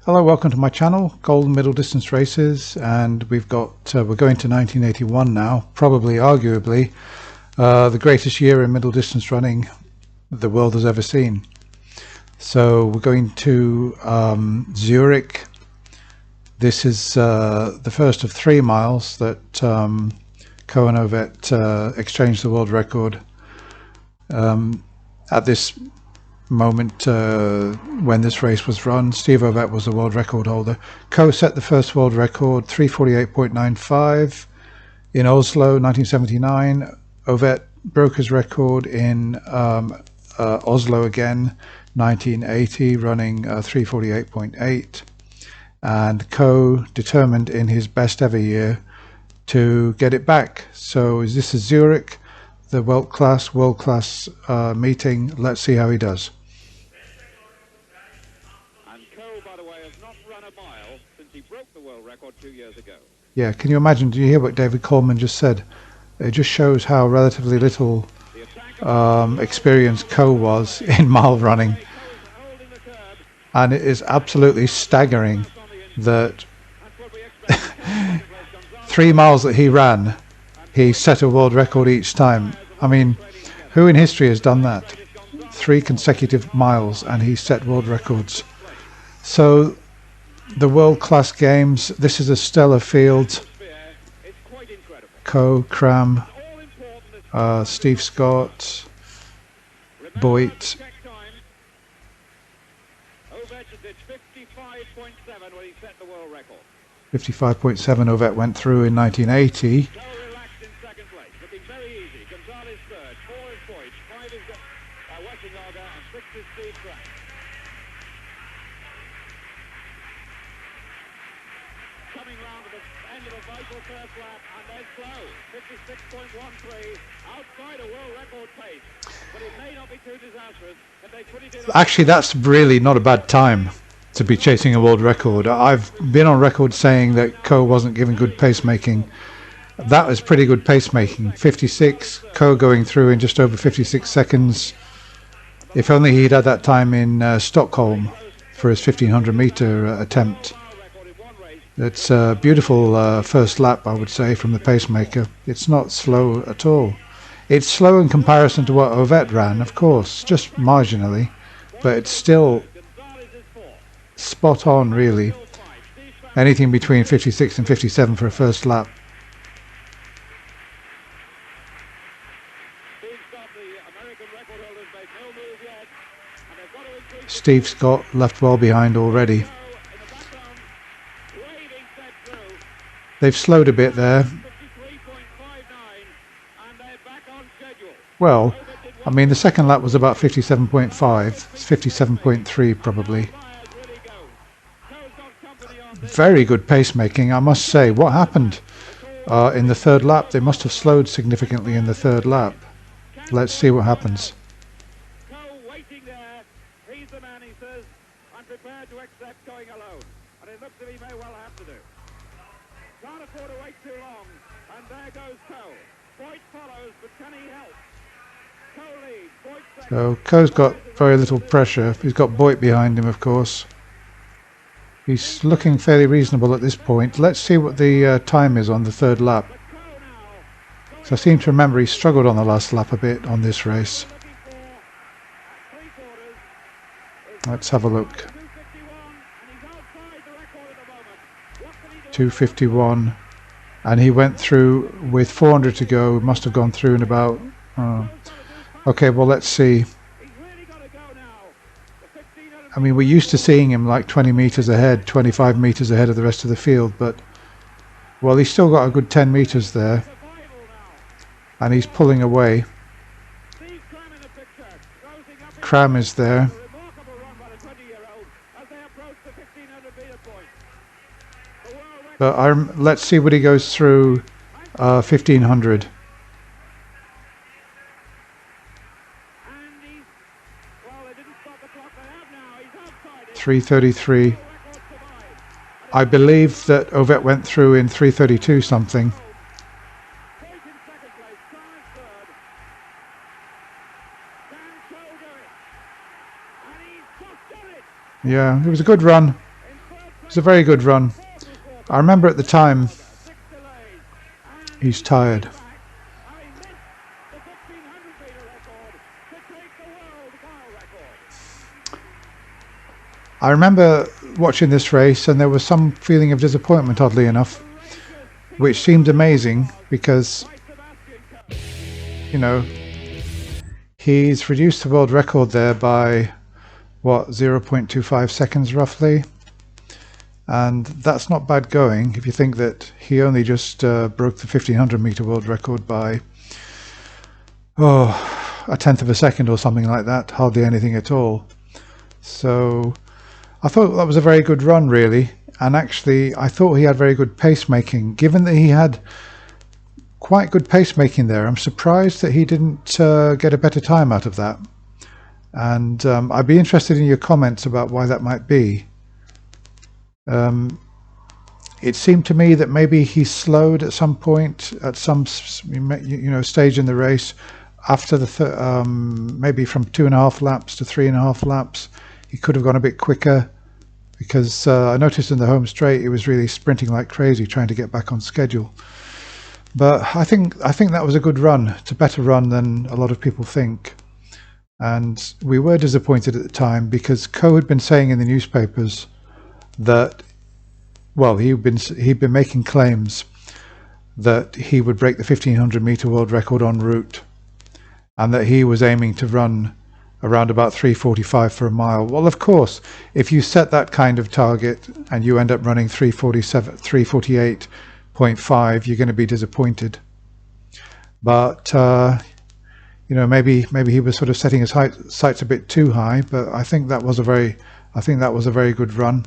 Hello, welcome to my channel, Golden Middle Distance Races, and we're going to 1981 now, probably arguably the greatest year in middle distance running the world has ever seen. So we're going to Zurich. This is the first of 3 miles that Coe and Ovett exchanged the world record. At this moment when this race was run, Steve Ovett was the world record holder. Coe set the first world record, 3:48.95 in Oslo 1979. Ovett broke his record in Oslo again 1980, running 3:48.8, and Coe determined in his best ever year to get it back. So this is Zurich, the world class meeting. Let's see how he does. Yeah, can you imagine? Do you hear what David Coleman just said? It just shows how relatively little experienced Coe was in mile running, and it is absolutely staggering that 3 miles that he ran, he set a world record each time. I mean, who in history has done that? 3 consecutive miles and he set world records. So the world-class games, this is a stellar field. Coe, Cram, Steve Scott, Boyd. 55.7 Ovett went through in 1980. Coming round to the end of a vital first lap, and there's Slow, 56.13, outside a world record pace, but it may not be too disastrous if they put it in. Actually, that's really not a bad time to be chasing a world record. I've been on record saying that Coe wasn't giving good pacemaking. That was pretty good pacemaking. 56, Coe going through in just over 56 seconds. If only he'd had that time in Stockholm for his 1500 meter attempt. It's a beautiful first lap, I would say, from the pacemaker. It's not slow at all. It's slow in comparison to what Ovett ran, of course, just marginally, but it's still spot on, really. Anything between 56 and 57 for a first lap. Steve Scott left well behind already. They've slowed a bit there. Well, I mean, the second lap was about 57.5, 57.3 probably. Very good pacemaking, I must say. What happened in the third lap? They must have slowed significantly in the third lap. Let's see what happens. Waiting there, he's the man, he says, I'm prepared to accept going alone, and it looks as if he may well have to do. Can't afford to wait too long, and there goes Coe. Boyd follows, but can he help? Coe leads, Boyd second. So Coe's got very little pressure. He's got Boyd behind him, of course. He's looking fairly reasonable at this point. Let's see what the time is on the third lap. So I seem to remember he struggled on the last lap a bit on this race. Let's have a look. 2:51, and he went through with 400 to go. Must have gone through in about okay, well, let's see. I mean, we're used to seeing him like 20 meters ahead, 25 meters ahead of the rest of the field, but well, he's still got a good 10 meters there, and he's pulling away. Cram is there. But let's see what he goes through 1500. 3:33. I believe that Ovett went through in 3:32 something. Yeah, it was a good run. was a very good run. I remember at the time he's tired. I remember watching this race and there was some feeling of disappointment, oddly enough, which seemed amazing because, you know, he's reduced the world record there by, what, 0.25 seconds roughly. And that's not bad going if you think that he only just broke the 1500 meter world record by, a tenth of a second or something like that, hardly anything at all. So I thought that was a very good run, really, and actually I thought he had very good pacemaking. Given that he had quite good pacemaking there, I'm surprised that he didn't get a better time out of that. And I'd be interested in your comments about why that might be. It seemed to me that maybe he slowed at some point, at some stage in the race, after the maybe from 2.5 laps to 3.5 laps. He could have gone a bit quicker, because I noticed in the home straight he was really sprinting like crazy trying to get back on schedule. But I think that was a good run. It's a better run than a lot of people think. And we were disappointed at the time because Coe had been saying in the newspapers that, well, he'd been making claims that he would break the 1500 meter world record en route, and that he was aiming to run around about 3:45 for a mile. Well, of course, if you set that kind of target and you end up running 3:48.5, you're going to be disappointed. But maybe he was sort of setting his sights a bit too high. But I think that was a very good run.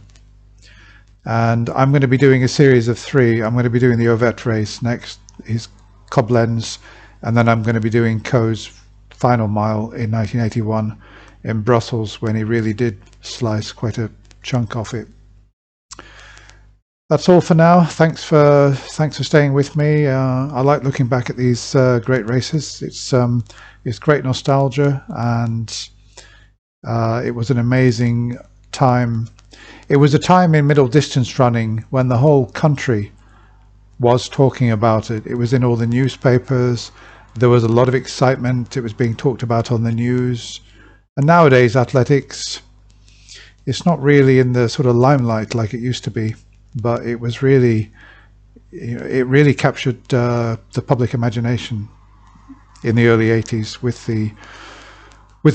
And I'm going to be doing a series of 3. I'm going to be doing the Ovett race next, his Koblenz, and then I'm going to be doing Coe's final mile in 1981 in Brussels, when he really did slice quite a chunk off it. That's all for now. Thanks for staying with me. I like looking back at these great races. It's great nostalgia, and it was an amazing time. It was a time in middle distance running when the whole country was talking about it. It was in all the newspapers. There was a lot of excitement. It was being talked about on the news. And nowadays, athletics, it's not really in the sort of limelight like it used to be, but it was really, it really captured the public imagination in the early 80s with the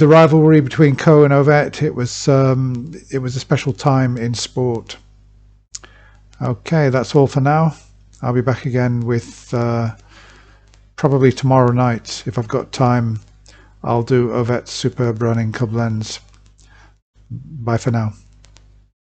rivalry between Coe and Ovett. It was a special time in sport. Okay, that's all for now. I'll be back again with probably tomorrow night, if I've got time. I'll do Ovett's superb run in Koblenz. Bye for now.